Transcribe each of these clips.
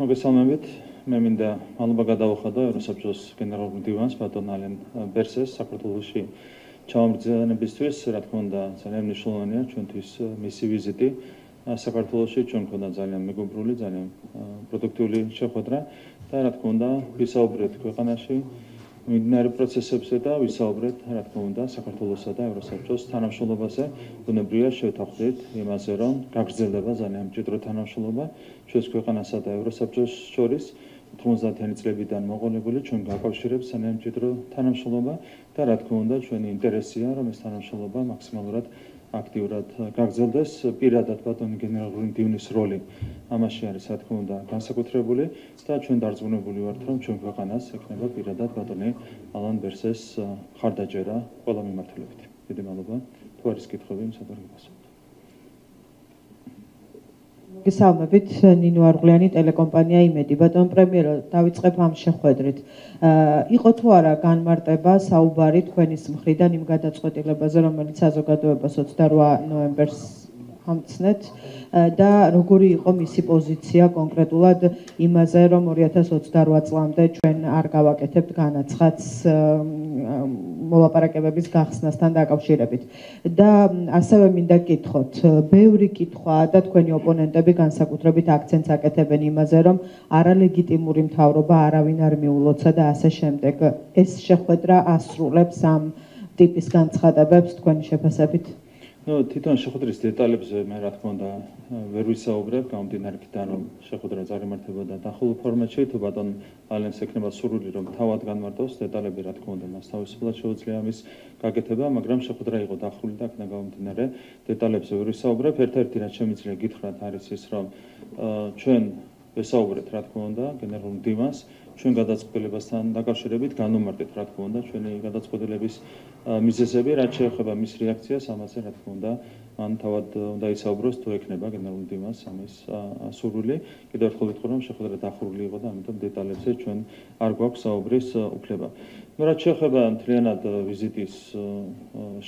მოგესალმებით. მე მინდა მადლობა გადავუხადო ევროსაბჭოს გენერალურ მდივანს ბატონ ალენ ბერსეს საქართველოში ჩამომგზავრებისთვის, რა თქმა უნდა, ძალიან მნიშვნელოვანია ჩვენთვის მისი ვიზიტი საქართველოში. ჩვენ გვქონდა ძალიან მეგობრული, ძალიან პროდუქტიული შეხვედრა და რა თქმა უნდა, ვისაუბრეთ ქვეყანაში მიმდინარე პროცესებზე და ვისაუბრეთ, რა თქმა უნდა, საქართველოსა და ევროსაბჭოს თანამშრომლობაზე. ბუნებრივია შევთანხმდით იმაზე, რომ გაგრძელდება ძალიან მჭიდრო თანამშრომლობა ჩვენს ქვეყანასა და ევროსაბჭოს შორის. 90-იანი წლებიდან მოყოლებული ჩვენ გაკავშირებს ძალიან მჭიდრო თანამშრომლობა და რა თქმა უნდა, ჩვენი ინტერესია, რომ ეს თანამშრომლობა მაქსიმალურად აქტიურად გაგრძელდეს. პირადად ბატონი გენერალური მდივნის როლი ამაში არის, რა თქმა უნდა, განსაკუთრებული და ჩვენ დარწმუნებული ვართ, რომ ჩვენ ქვეყანას ექნება პირადად ბატონი ალენ ბერსეს ხარდაჭერა ყველა მიმართულებით. დიდი მადლობა. თუ არის კითხვები, მისადარ გასაგებია. მოგესალმებით, ნინო არღლიანი, ტელეკომპანია იმედი. ბატონ პრემიერო, დავიწყებ ამ შეხვედრით. იყო თუ არა განმარტება საუბარი თქვენის მხრიდან იმ გადაწყვეტილებაზე, რომელიც საზოგადოებას 28 ნოემბერს ამცნეთ და როგორი იყო მისი პოზიცია კონკრეტულად იმაზე, რომ 2028 წლამდე ჩვენ არ გავაკეთებთ განაცხადს მოლაპარაკებების გახსნასთან დაკავშირებით. და ასევე მინდა გკითხოთ, ბევრი კითხვაა და თქვენი ოპონენტები განსაკუთრებით აქცენტს აკეთებენ იმაზე, რომ არალეგიტიმური მთავრობა არავინ არ მიულოცა და ასე შემდეგ. ეს შეხვედრა ასრულებს ამ ტიპის განცხადებებს თქვენი შეფასებით? თვითონ შეხვედრის დეტალებზე მე რა თქმა უნდა ვერ ვისაუბრებ, გამომდინარე იქიდან, რომ შეხვედრა წარიმართებოდა დახურულ ფორმატში. თუ ბატონ ალენს ექნება სურვილი, რომ თავად განმარტოს დეტალები, რა თქმა უნდა, მას თავისუფლად შეუძლია ამის გაკეთება, მაგრამ შეხვედრა იყო დახურული და აქედან გამომდინარე დეტალებზე ვერ ვისაუბრებ. ერთ-ერთი რაც შემიძლია გითხრათ არის ის, რომ ჩვენ ვესაუბრეთ, რა თქმა უნდა, გენერალურ მდივანს ჩვენ გადაწყვეტილებასთან დაკავშირებით განვმარტეთ, რა თქმა უნდა, ჩვენი გადაწყვეტილების მიზეზები, რაც შეეხება მის რეაქციას, ამაზე რა თქმა უნდა, მან თავად უნდა ისაუბროს, თუ ექნება გენერალურ მდივანს ამის სურვილი. კიდევ ერთხელ ვიტყვი, რომ შეხვედრა დახურული იყო და ამიტომ დეტალებზე ჩვენ არ გვაქვს საუბრის უფლება. რაც შეეხება მთლიანად ვიზიტის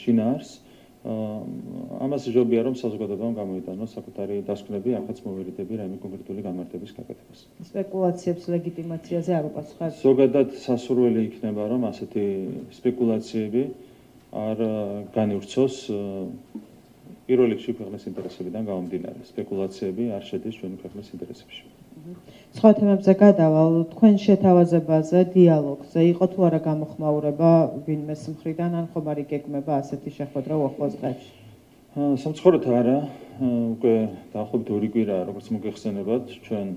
შინაარსს, ამას ჯობია, რომ საზოგადოებამ გამოიტანოს საკუთარი დასკვნები, ახაც მოვერიდები რაიმე კონკრეტული განმარტების გაკეთებას. სპეკულაციებს ლეგიტიმაციაზე არ უპასუხებთ? ზოგადად სასურველი იქნება, რომ ასეთი სპეკულაციები არ განივრცოს პირველ რიგში ქვეყნის ინტერესებიდან გამომდინარე. სპეკულაციები არ შედის ჩვენი ქვეყნის ინტერესებში. სხვა თემებზე გადავალ, თქვენ შეთავაზებაზე, დიალოგზე იყო თუ არა გამოხმაურება ვინმეს მხრიდან, ან ხომ არ იგეგმება ასეთი შეხვედრა უახლოეს დღეებში? სამწუხაროდ არა, უკვე დაახლოებით 2 კვირაა, როგორც მოგეხსენებათ, ჩვენ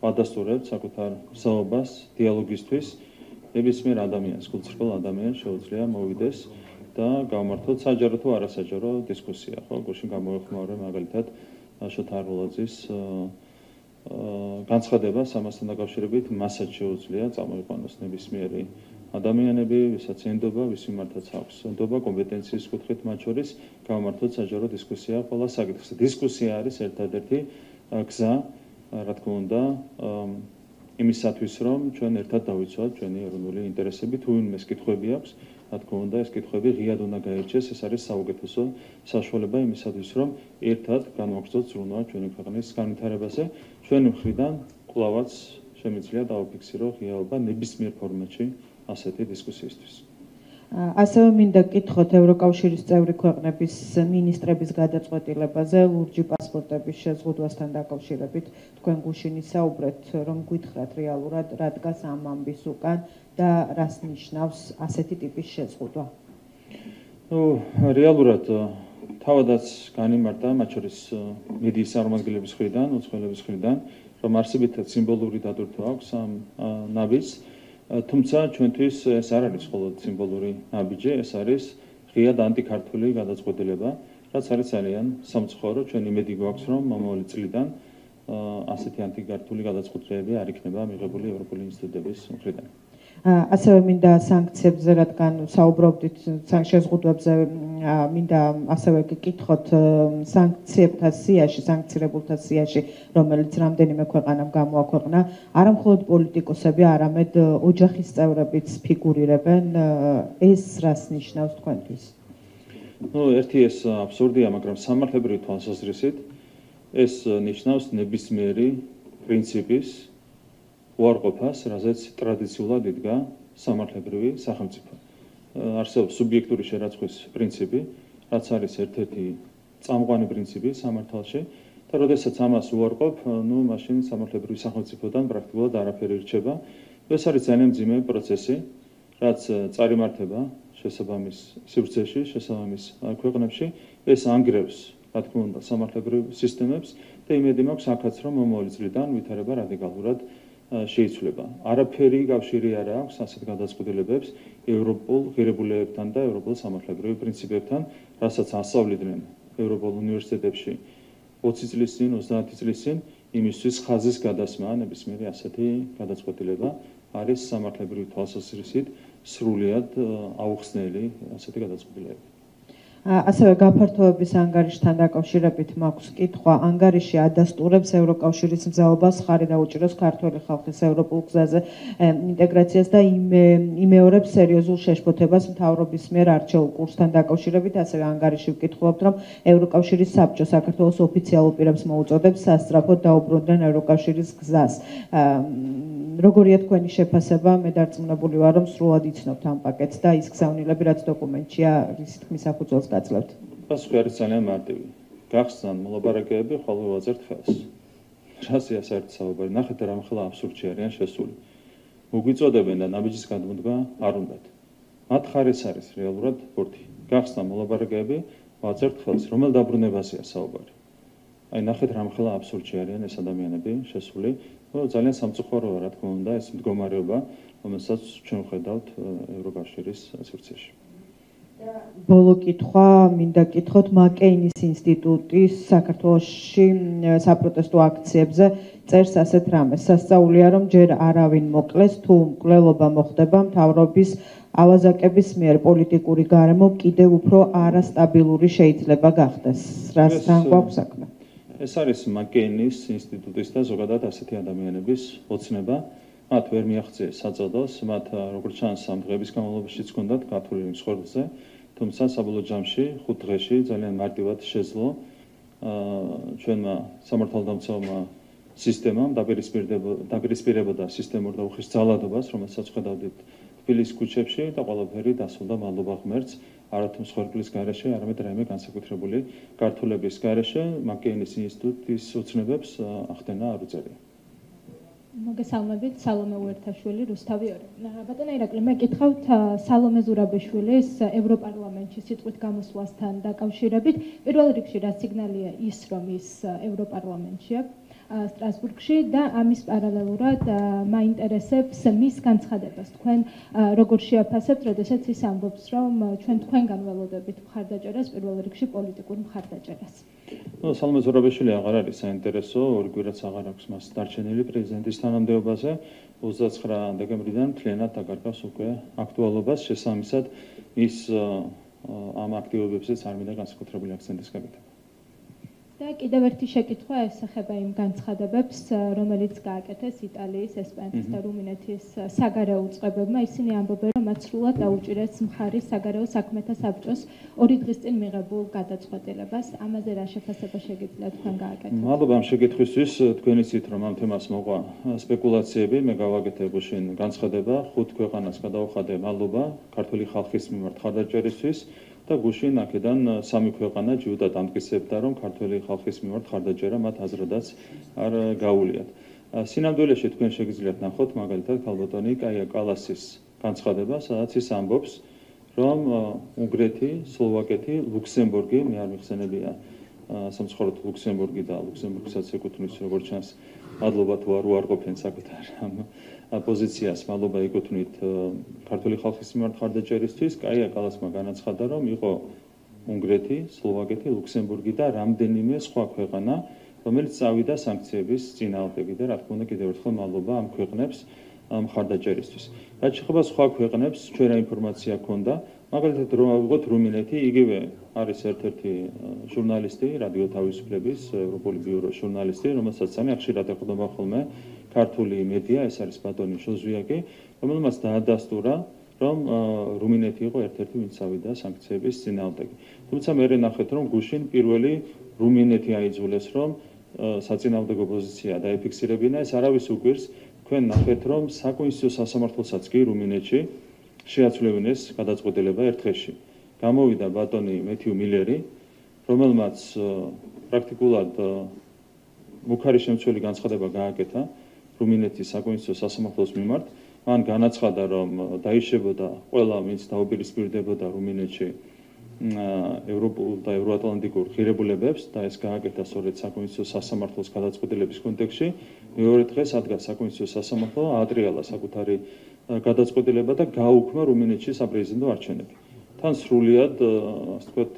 ვადასტურებთ საკუთარ მსაობას დიალოგისთვის. ნებისმიერ ადამიანს, გულწრფელ ადამიანს შეუძლია მოვიდეს და გავმართოთ საჯარო თუ არასაჯარო დისკუსია. ხო, გუშინ გამოეხმაურე მაგალითად შოთა არღულაძის განცხადებას ამასთან დაკავშირებით, მასაც შეუძლია წამოიყვანოს ნებისმიერი ადამიანები, ვისაც ენდობა, ვის მიმართაც აქვს ენდობა კომპეტენციის კუთხით, მათ შორის გავმართოთ საჯარო დისკუსია ყველა საკითხზე. დისკუსია არის ერთადერთი გზა, რა თქმა უნდა, იმისათვის, რომ ჩვენ ერთად დავიცვათ ჩვენი ეროვნული ინტერესები, თუ ვინმეს კითხვები აქვს, რა თქმა უნდა, ეს კითხვები ღიად უნდა გაირჩეს, ეს არის საუკეთესო საშუალება იმისათვის, რომ ერთად განვაგრძოთ ზრუნვა ჩვენი ქვეყნის განვითარებაზე. ჩვენი მხრიდან კვლავაც შემიძლია დავაფიქსირო ღიაობა ნებისმიერ ფორმატში ასეთი დისკუსიისთვის. ასევე მინდა გკითხოთ ევროკავშირის წევრი ქვეყნების მინისტრების გადაწყვეტილებაზე ლურჯი პასპორტების შეზღუდვასთან დაკავშირებით. თქვენ გუშინ ისაუბრეთ, რომ გითხრათ რეალურად რა დგას ამ ამბის უკან და რას ნიშნავს ასეთი ტიპის შეზღუდვა? რეალურად თავადაც განიმარტა, მათ შორის მედიის წარმომადგენლების მხრიდან, უცხოელების მხრიდან, რომ არსებითად სიმბოლური დატვირთვა აქვს ამ ნაბიჯს. თუმცა ჩვენთვის ეს არ არის მხოლოდ სიმბოლური ნაბიჯი, ეს არის ღიად ანტიქართული გადაწყვეტილება, რაც არის ძალიან სამწუხარო. ჩვენ იმედი გვაქვს, რომ მომავალი წლიდან ასეთი ანტიქართული გადაწყვეტილებები არ იქნება მიღებული ევროპული ინსტიტუტების მხრიდან. ასევე მინდა სანქციებზე, რადგან საუბრობდით შეზღუდვებზე, მინდა ასევე გკითხოთ სანქციებთა სიაში, სანქცირებულთა სიაში, რომელიც რამდენიმე ქვეყანამ გამოაქვეყნა, არა მხოლოდ პოლიტიკოსები, არამედ ოჯახის წევრებიც ფიგურირებენ. ეს რას ნიშნავს თქვენთვის? ერთი ეს აბსურდია, მაგრამ სამართლებრივი თვალსაზრისით ეს ნიშნავს ნებისმიერი პრინციპის უარყოფას, რაზეც ტრადიციულად იდგა სამართლებრივი სახელმწიფო. არსებობს სუბიექტური შერაცხვის პრინციპი, რაც არის ერთ-ერთი წამყვანი პრინციპი სამართალში და როდესაც ამას უარყოფ, მაშინ სამართლებრივი სახელმწიფოდან პრაქტიკულად არაფერი რჩება. ეს არის ძალიან მძიმე პროცესი, რაც წარიმართება შესაბამის სივრცეში, შესაბამის ქვეყნებში, ეს ანგრევს, რა თქმა უნდა, სამართლებრივ სისტემებს და იმედი მაქვს აქაც, რომ მომავალი წლიდან ვითარება რადიკალურად შეიცვლება. არაფერი კავშირი არ აქვს ასეთ გადაწყვეტილებებს ევროპულ ღირებულებებთან და ევროპულ სამართლებრივ პრინციპებთან, რასაც ასწავლიდნენ ევროპულ უნივერსიტეტებში 20 წლის წინ, 30 წლის წინ, იმისთვის ხაზის გადასმა, ნებისმიერი ასეთი გადაწყვეტილება არის სამართლებრივი თვალსაზრისით სრულიად აუხსნელი ასეთი გადაწყვეტილებები. ასევე გაფართოების ანგარიშთან დაკავშირებით მაქვს კითხვა. ანგარიში ადასტურებს ევროკავშირის მზაობას ხარი დაუჭიროს ქართველი ხალხის ევროპულ გზაზე ინტეგრაციას და იმეორებს სერიოზულ შეშფოთებას მთავრობის მიერ არჩეულ კურსთან დაკავშირებით. ასევე ანგარიში ვკითხულობთ, რომ ევროკავშირის საბჭო საქართველოს ოფიციალურ პირებს მოუწოდებს სასწრაფოდ დაუბრუნდნენ ევროკავშირის გზას. როგორია თქვენი შეფასება? მე დარწმუნებული ვარ, რომ სრულად იცნობთ ამ პაკეტს და ის გზავნილები, რაც დოკუმენტშია, რის თქმის საფუძველს გაძლევთ. პასუხი არის ძალიან მარტივი. გახსნან მოლაპარაკებები, ხოლმე ვაძებთ ხელს. რაზეა საერთოდ საუბარი? ნახეთ რა მხოლოდ აბსურდში არიან შესული. მოგვიწოდებენ და ნაბიჯის გადმოდგა არ უნდათ. მათ ხარეს არის რეალურად ბორთი. გახსნან მოლაპარაკებები, ვაძებთ ხელს. რომელ დაბრუნებაზეა საუბარი? აი ნახეთ რა მხოლოდ აბსურდში არიან ეს ადამიანები შესული. ძალიან სამწუხაროა, რა თქმა უნდა, ეს მდგომარეობა, რომელსაც ჩვენ ვხედავთ ევროკავშირის სივრცეში. ბოლო კითხვა, მინდა გკითხოთ მაკეინის ინსტიტუტის საქართველოში საპროტესტო აქციებზე წერს ასეთ რამეს. სასწაულია, რომ ჯერ არავინ მოკლეს, თუ მკვლელობა მოხდება მთავრობის ავაზაკების მიერ პოლიტიკური გარემო კიდევ უფრო არასტაბილური შეიძლება გახდეს. რასთან გვაქვს საქმე? ეს არის მაკეინის ინსტიტუტის და ზოგადად ასეთი ადამიანების ოცნება. მათ ვერ მიაღწიეს საწოდოს, მათ როგორც ჩანს ამ დღების განმავლობაში ჰქონდათ გათვლილი მსხვერპლზე, თუმცა საბოლოო ჯამში 5 დღეში ძალიან მარტივად შეძლო ჩვენმა სამართალდამცავმა სისტემამ დაპირისპირებოდა სისტემურ და უხეშ ძალადობას, რომელსაც ხედავდით თბილისის ქუჩებში და ყველაფერი დასრულდა მადლობა ღმერთს, არათუ მსხვერპლის გარეშე, არამედ რაიმე განსაკუთრებული გართულების გარეშე მაკეინის ინსტიტუტის ოცნებებს ახდენა არ უწევია. მოგესალმებით, სალომე უერთაშვილი, რუსთავი 2. ბატონო ირაკლი, მე გითხავთ სალომე ზურაბაშვილის ევროპარლამენტში სიტყვით გამოსვლასთან დაკავშირებით. პირველ რიგში რა სიგნალია ის, რომ ის ევროპარლამენტშია სტრასბურგში და ამის პარალელურად მაინტერესებს მის განცხადებას. თქვენ როგორ შეაფასებთ, როდესაც ის ამბობს, რომ ჩვენ თქვენგან ველოდებით მხარდაჭერას, პირველ რიგში პოლიტიკურ მხარდაჭერას. სალომე ზურაბაშვილი აღარ არის საინტერესო, ორი კვირაც აღარ აქვს მას დარჩენილი პრეზიდენტის თანამდებობაზე. 29 დეკემბრიდან მთლიანად დაკარგავს უკვე აქტუალობას, შესაბამისად ის ამ აქტივობებზეც არ მინდა განსაკუთრებული აქცენტის გაკეთება. და კიდევ ერთი შეკითხვა ეხება იმ განცხადებებს, რომელიც გააკეთეს იტალიის, ესპანეთის და რუმინეთის საგარეო უწყებებმა. ისინი ამბობენ, რომ მათ სრულად დაუჭირეს მხარი საგარეო საქმეთა საბჭოს 2 დღის წინ მიღებულ გადაწყვეტილებას. ამაზე რა შეფასება შეგიძლიათ თქვენ გააკეთოთ? მადლობა ამ შეკითხვისთვის. თქვენ იცით, რომ ამ თემას მოყვა სპეკულაციები, მე გავაკეთე გუშინ განცხადება, 5 ქვეყანას გადავხადე მადლობა ქართული ხალხის მიმართ ხარდაჭერისთვის. და გუშინ აქედან 3 ქვეყანა ჯიუტად ამტკიცებდა, რომ ქართველი ხალხის მიმართ ხარდაჭერა მათ აზრადაც არ გაუვლიათ. სინამდვილეში თქვენ შეგიძლიათ ნახოთ მაგალითად ქალბატონი კაია კალასის განცხადება, სადაც ის ამბობს, რომ უნგრეთი, სლოვაკეთი, ლუქსემბურგი, მე არ მიხსენებია სამწუხაროდ ლუქსემბურგი და ლუქსემბურგსაც ეკუთვნის როგორც ჩანს, მადლობა თუ არ უარყოფენ საკუთარ პოზიციას, მადლობა ეკუთვნით ქართული ხალხის მიმართ ხარდაჭერისთვის. კაია კალასმა განაცხადა, რომ იყო უნგრეთი, სლოვაკეთი, ლუქსემბურგი და რამდენიმე სხვა ქვეყანა, რომელიც წავიდა სანქციების წინააღმდეგ და რა თქმა უნდა კიდევ ერთხელ მადლობა ამ ქვეყნებს მხარდაჭერისთვის. რაც შეეხება სხვა ქვეყნებს, ჩვენ რა ინფორმაცია ჰქონდა, მაგალითად ვიღოთ რუმინეთი, იგივე არის ერთ-ერთი ჟურნალისტი, რადიო თავისუფლების ევროპული ბიუროს ჟურნალისტი, რომელსაც ძალიან ხშირად ეხმობა ხოლმე ქართული მედია, ეს არის ბატონი შოზვიაკი, რომელმაც დაადასტურა, რომ რუმინეთი იყო ერთ-ერთი, ვინც წავიდა სანქციების წინააღმდეგ. თუმცა მე ნახეთ, რომ გუშინ პირველი რუმინეთი აიძულეს, რომ საწინააღმდეგო პოზიცია დაეფიქსირებინა, ეს არავის უკვირს, თქვენ ნახეთ, რომ საკონსტიტუციო სასამართლოსაც კი რუმინეთში შეაცვლებინეს გადაწყვეტილება ერთ დღეში. გამოვიდა ბატონი მეთიუ მილერი, რომელმაც პრაქტიკულად მუქარი შემცველი განცხადება გააკეთა რუმინეთის საკონსტიტუციო სასამართლოს მიმართ. მან განაცხადა, რომ დაიშებოდა ყველა, ვინც დაუპირისპირდებოდა რუმინეთში ევროპულ და ევროატლანტიკურ ღირებულებებს და ეს გააკეთა სწორედ საკონსტიტუციო სასამართლოს გადაწყვეტილების კონტექსტში. მეორე დღეს ადგა საკონსტიტუციო სასამართლო აატრიალა საკუთარი გადაწყვეტილება და გაუქმა რუმინეთში საპრეზიდენტო არჩევნები. თან სრულიად, ასე ვთქვათ,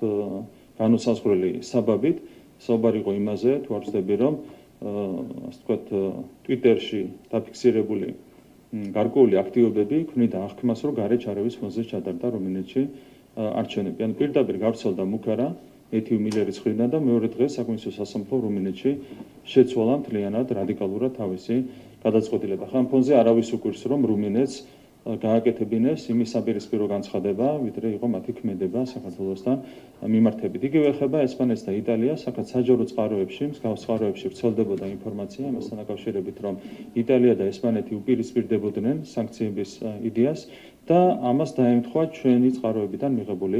განუსაზღვრელი საბაბით საუბარი იყო იმაზე, თუ არ ვცდები, რომ ასე ვთქვათ, ტვიტერში დაფიქსირებული გარკვეული აქტივობები ქმნიდა აღქმას, რომ გარეჯ არევის ფონზე ჩატარდა რუმინეთში არჩევნები. ან პირდაპირ გავრცელდა მუქარა მეთიუ მილერის მხრიდან და მეორე დღეს საკონსტიტუციო სასამართლო რუმინეთში შეცვალა მთლიანად რადიკალურად თავისი გადაწყვეტილება. ხან ფონზე არავის უკვირს, რომ რუმინეთს გააკეთებინეს იმის საპირისპირო განცხადება, ვიდრე იყო მათი ქმედება საქართველოსთან მიმართებით. იგივე ეხება ესპანეთს და იტალიას, აქაც საჯარო წყაროებში, მსგავს წყაროებში ვრცელდებოდა ინფორმაცია ამასთან დაკავშირებით, რომ იტალია და ესპანეთი უპირისპირდებოდნენ სანქციების იდეას და ამას დაემთხვა ჩვენი წყაროებიდან მიღებული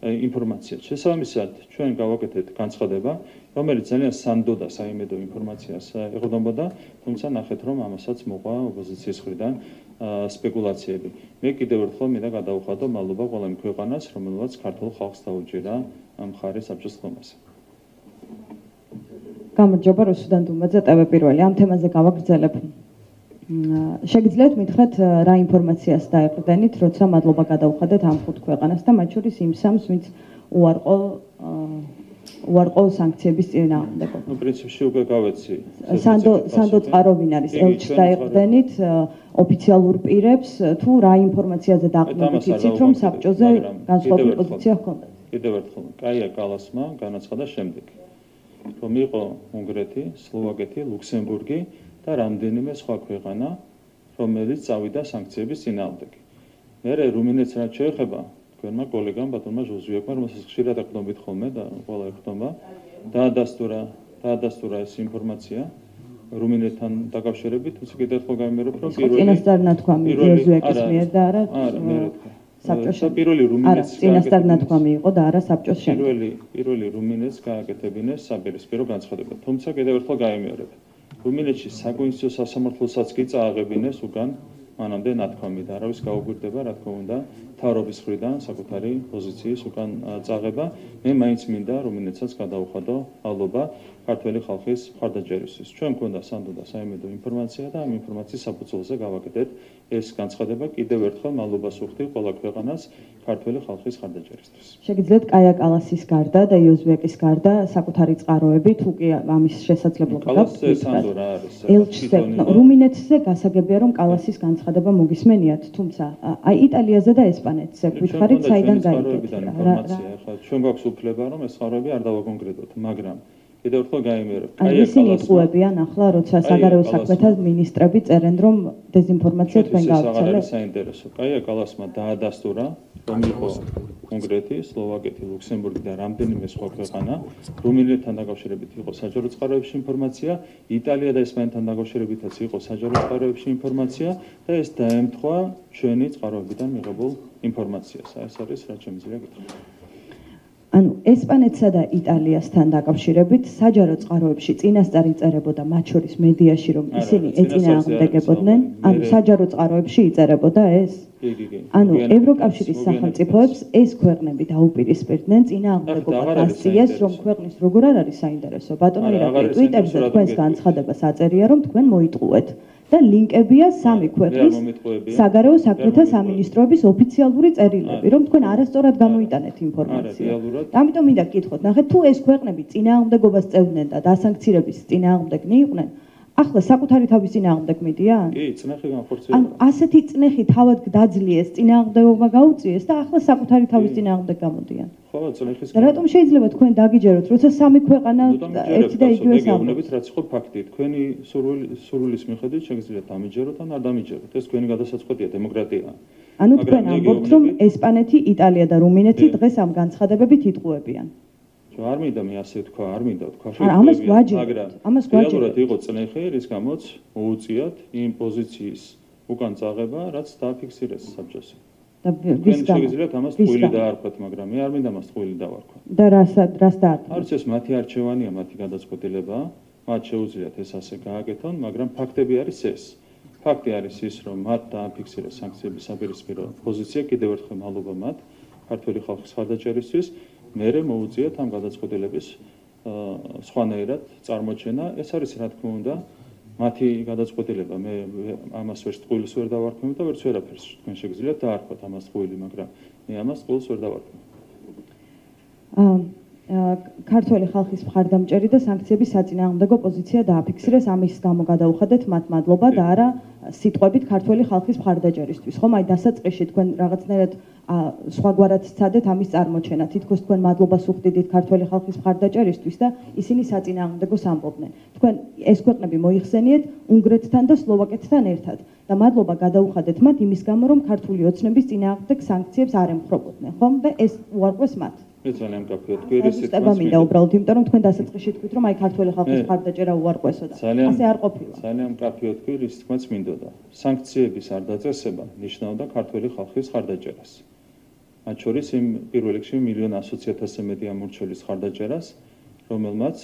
ინფორმაცია. შესაბამისად, ჩვენ გავაკეთეთ განცხადება, რომელიც ძალიან სანდო და საიმედო ინფორმაციას ეყრდნობოდა, თუმცა ნახეთ, რომ ამასაც მოყვა ოპოზიციის მხრიდან სპეკულაციები. მე კიდევ ერთხელ მინდა გადავხადო მადლობა ყველა იმ ქვეყანას, რომელმაც ქართულ ხალხს დაუჭირა მხარე საბჭოს ხმაზე. გამარჯობა, რუსუდან დუმაძე, TV პირველი. ამ თემაზე გავაგრძელებ. შეგიძლიათ მითხრათ, რა ინფორმაციას დაეყრდენით, როცა მადლობა გადავხადეთ ამ 5 ქვეყანას და მათ შორის იმ 3-ს, ვინც უარყო სანქციების წინააღმდეგობა. პრინციპში უკვე გავეცი. სანდო წყაროვინ არის, ელჩს დაეყრდენით ოფიციალურ პირებს, თუ რა ინფორმაციაზე დაყრდნობით იცით, რომ საბჭოზე განსხვავებული პოზიცია ჰქონდათ. კიდევ ერთხელ, კაია კალასმა განაცხადა შემდეგ, რომ იყო უნგრეთი, სლოვაკეთი, ლუქსემბურგი და რამდენიმე სხვა ქვეყანა, რომელიც წავიდა სანქციების წინააღმდეგ. მერე რუმინეთს რაც შეეხება, თქვენმა კოლეგამ ბატონმა ჟოზუიაკმა, რომელსაც ხშირად აკრდნობით ხოლმე და ყველა ეკრდნობა, დაადასტურა ეს ინფორმაცია რუმინეთთან დაკავშირებით, თუმცა კიდევ ერთხელ გამიმერებ, რომ წინასწარ ნათქვამი ჟოზუიაკის მიერ და არა საბჭოში. პირველი რუმინეთს წინასწარ ნათქვამი იყო და არა საბჭოს შემდეგ. პირველი რუმინეთს გააკეთებინეს საპირისპირო განცხადება. თუმცა კიდევ ერთხელ გამიმერებ, რუმინეთში საკონსტიტუციო სასამართლოსაც კი წააღებინეს უკან მანამდე ნათქვამი და არავის გაუგვირდება, რა თქმა უნდა, მთავრობის მხრიდან საკუთარი პოზიციის უკან წაღება. მე მაინც მინდა რუმინეთსაც გადავუხადო მადლობა ქართველი ხალხის მხარდაჭერისთვის. ჩვენ გვქონდა სანდო და საიმედო ინფორმაცია და ამ ინფორმაციის საფუძველზე გავაკეთეთ ეს განცხადება. კიდევ ერთხელ მადლობას ვუხდი ყველა ქვეყანას ქართველი ხალხის მხარდაჭერისთვის. შეგიძლიათ კაია კალასის გარდა და იოზუეკის გარდა საკუთარი წყაროები, თუ კი ამის შესაძლებლობა გაქვთ, ელჩზე რუმინეთზე გასაგებია, რომ კალასის განცხადება მოგისმენიათ, თუმცა აი იტალიაზე და ესპანეთზე გვითხარით, საიდან გაიგეთ? ჩვენ გვაქვს უფლება, რომ ეს წყაროები არ დავაკონკრეტოთ, მაგრამ კიდევ ერთხელ გაიმერებ. ისინი იტყუებიან ახლა, როცა საგარეო საქმეთა მინისტრები წერენ, რომ დეზინფორმაცია თქვენ გაავრცელეთ. ეს საინტერესო. კაია კალასმა დაადასტურა, რომ იყო უნგრეთი, სლოვაკეთი, ლუქსემბურგი და რამდენიმე სხვა ქვეყანა, რუმინეთთან დაკავშირებით იყო საჯარო წყაროებში ინფორმაცია, იტალია და ესპანეთთან დაკავშირებითაც იყო საჯარო წყაროებში ინფორმაცია და ეს დაემთხვა ჩვენი წყაროებიდან მიღებულ ინფორმაციას. ეს არის რაც შემიძლია გითხრათ. ანუ ესპანეთსა და იტალიასთან დაკავშირებით საჯარო წყაროებში წინასწარ იწერებოდა მათ შორის მედიაში, რომ ისინი ეწინააღმდეგებოდნენ, ანუ საჯარო წყაროებში იწერებოდა ეს. ანუ ევროკავშირის სახელმწიფოებს ეს ქვეყნები დაუპირისპირდნენ, წინააღმდეგობა დასწიეს, რომ ქვეყნის როგორ არ არის საინტერესო. ბატონო ირაკლი, ტვიტერზე თქვენს განცხადებას აწერია, რომ თქვენ მოიტყუეთ. და ლინკებია 3 ქვეყნის საგარეო საქმეთა სამინისტროების ოფიციალური წერილები, რომ თქვენ არასწორად გამოიტანეთ ინფორმაცია. ამიტომ მინდა გკითხოთ, ნახეთ, თუ ეს ქვეყნები წინააღმდეგობას წევდნენ და დასანქცირების წინააღმდეგნი იყვნენ, ახლა საკუთარი თავის წინააღმდეგ მიდიან? კი, წნეხი განხორციელდა. ან ასეთი წნეხი თავად დაძლიეს, წინააღმდეგობა გაუწიეს და ახლა sakutari თავის წინააღმდეგ გამოდიან. ხო, წნეხის. რატომ შეიძლება თქვენ დაგიჯეროთ, როცა სამი ქვეყანა ერთი და იგივე სამუბნებით, რაც იყო ფაქტი. თქვენი სურვილის მიხედვით შეგიძლიათ დამიჯეროთ ან არ დამიჯეროთ. ეს თქვენი გადასაწყვეტია, დემოკრატია. ანუ თქვენ ამბობთ, რომ ესპანეთი, იტალია და რუმინეთი დღეს ამ განცხადებებით იტყუებიან. არ მინდა მე ასე თქვა, არ მინდა თქვა ამას გვაჯერებთ, ამას გვაჯერებთ. რეალურად იყო წნეხი, რის გამოც მოუწიათ იმ პოზიციის უკან წაღება, რაც დააფიქსირეს საბჭოს. და ვის გამო? შეგიძლიათ ამას ტყუილი დაარქვათ, მაგრამ მე არ მინდა მას ტყუილი დავარქვა. და რას დაარქვათ? არც ეს მათი არჩევანია, მათი გადაწყვეტილება, მათ შეუძლიათ ეს ასე გააკეთონ, მაგრამ ფაქტები არის ეს. ფაქტი არის ის, რომ მათ დააფიქსირეს სანქციების საპირისპირო პოზიცია, კიდევ ერთხელ მადლობა მათ ქართველი ხალხის ხარდაჭერისთვის, მერე მოუწიათ ამ გადაწყვეტილების სხვანაირად წარმოჩენა. ეს არის რა თქმა უნდა მათი გადაწყვეტილება. მე ამას ვერც ტყუილს ვერ დავარქმევ და ვერც ვერაფერს. თქვენ შეგიძლიათ დაარქვათ ამას ტყუილი, მაგრამ მე ამას ტყუილს ვერ დავარქმევ. ქართველი ხალხის მხარდამჭერი და სანქციების საწინააღმდეგო პოზიცია დააფიქსირეს, ამის გამო გადაუხადეთ მათ მადლობა და არა სიტყვებით ქართველი ხალხის მხარდაჭერისთვის. ხომ აი დასაწყისში თქვენ რაღაცნაირად სხვაგვარად სცადეთ ამის წარმოჩენა. თითქოს თქვენ მადლობას უხდიდით ქართველი ხალხის მხარდაჭერისთვის და ისინი საწინააღმდეგოს ამბობდნენ. თქვენ ეს ქვეყნები მოიხსენიეთ უნგრეთთან და სლოვაკეთთან ერთად და მადლობა გადაუხადეთ მათ იმის გამო, რომ ქართული ოცნების წინააღმდეგ სანქციებს არ ემხრობოდნენ, ხომ? და ეს უარყვეს მათ. მე ძალიან მკაფიოდ გვირის სიტყვა მინდა უბრალოდ, იმიტომ რომ თქვენ დასაწყისში თქვით, რომ აი ქართველი ხალხის მხარდაჭერა უარყვესო და ასე არ ყოფილა. ძალიან მკაფიოდ გვირის თქმაც მინდოდა. სანქციების არ დაწესება ნიშნავდა ქართველი ხალხის ხარდაჭერას. მათ შორის იმ პირველ რიგში 1,100,000-ზე მეტი ამორჩეულის ხარდაჭერას, რომელმაც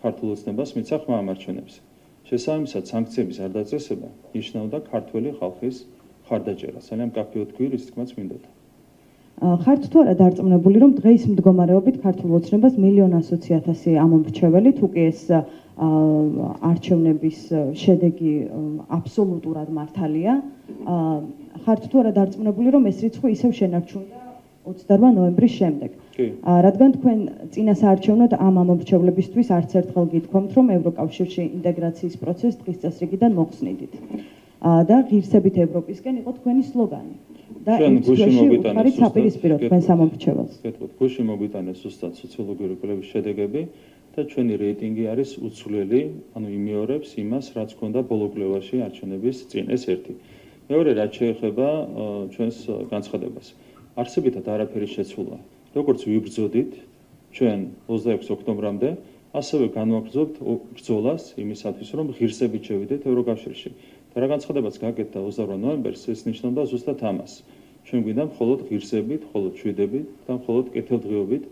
ქართულ ოცნებას მიცა ხმა ამარჩენებს. შესაბამისად, სანქციების არ დაწესება ნიშნავდა ქართველი ხალხის ხარდაჭერას. ძალიან მკაფიოდ გვირის თქმაც მინდოდა. ხართ თუ არა დარწმუნებული, რომ დღეის მდგომარეობით ქართულ ოცნებას 1,100,000 ამომრჩეველი, თუ კი ეს არჩევნების შედეგი აბსოლუტურად მართალია, ხართ თუ არა დარწმუნებული, რომ ეს რიცხვი ისევ შენარჩუნდა 28 ნოემბრის შემდეგ. რადგან თქვენ წინა საარჩევნოდ ამ ამომრჩევლებისთვის არც ერთხელ გითქვამთ, რომ ევროკავშირში ინტეგრაციის პროცესს დღის წესრიგიდან მოხსნიდით. და ღირსებით ევროპისკენ იყო თქვენი სლოგანი. და ჩვენ გუში მოგვიტანეს საპირისპირო თქვენ სამომრჩეველს. გეტყვით, გუში მოგვიტანეს ზუსტად სოციოლოგიური კვლევის შედეგები და ჩვენი რეიტინგი არის უცვლელი, ანუ იმეორებს იმას, რაც ჰქონდა ბოლო კვლევაში არჩევნების წინ. ეს ერთი. მეორე, რაც შეეხება ჩვენს განცხადებას. არსებითად არაფერი შეცვლა. როგორც ვიბრძოდით ჩვენ 26 ოქტომბრამდე, ასევე განვაგრძობთ ბრძოლას იმისათვის, რომ ღირსებით შევიდეთ ევროკავშირში. და რა განცხადებაც გაკეთდა 28 ნოემბერს, ეს ნიშნავდა ზუსტად ამას. ჩვენ გვინდა მხოლოდ ღირსებით, მხოლოდ შვიდებით და მხოლოდ კეთილდღეობით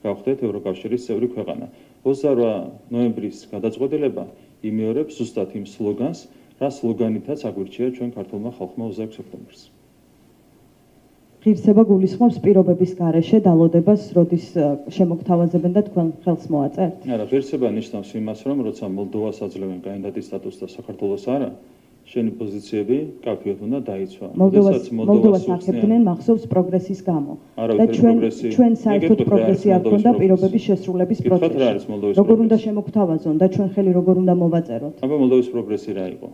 გავხდეთ ევროკავშირის წევრი ქვეყანა. 28 ნოემბრის გადაწყვეტილება იმეორებს ზუსტად იმ სლოგანს, რა სლოგანითაც აგვირჩია ჩვენ ქართულმა ხალხმა 26 ოქტომბერს. ღირსება გულისხმობს პირობების გარეშე დალოდებას, როდის შემოგთავაზებენ და თქვენ ხელს მოაწერთ? არა, ღირსება ნიშნავს იმას, რომ როცა მოლდოვას აძლევენ კანდიდატის სტატუსს და საქართველოს არა, შენი პოზიციები კაფიოდ უნდა დაიცვა. მოლდოვას ახებდნენ მახსოვს პროგრესის გამო. და ჩვენ საერთოდ პროგრესი არ ქონდა პირობების შესრულების პროცესში. როგორ უნდა შემოგთავაზონ და ჩვენ ხელი როგორ უნდა მოვაწეროთ? აბა მოლდოვის პროგრესი რა იყო?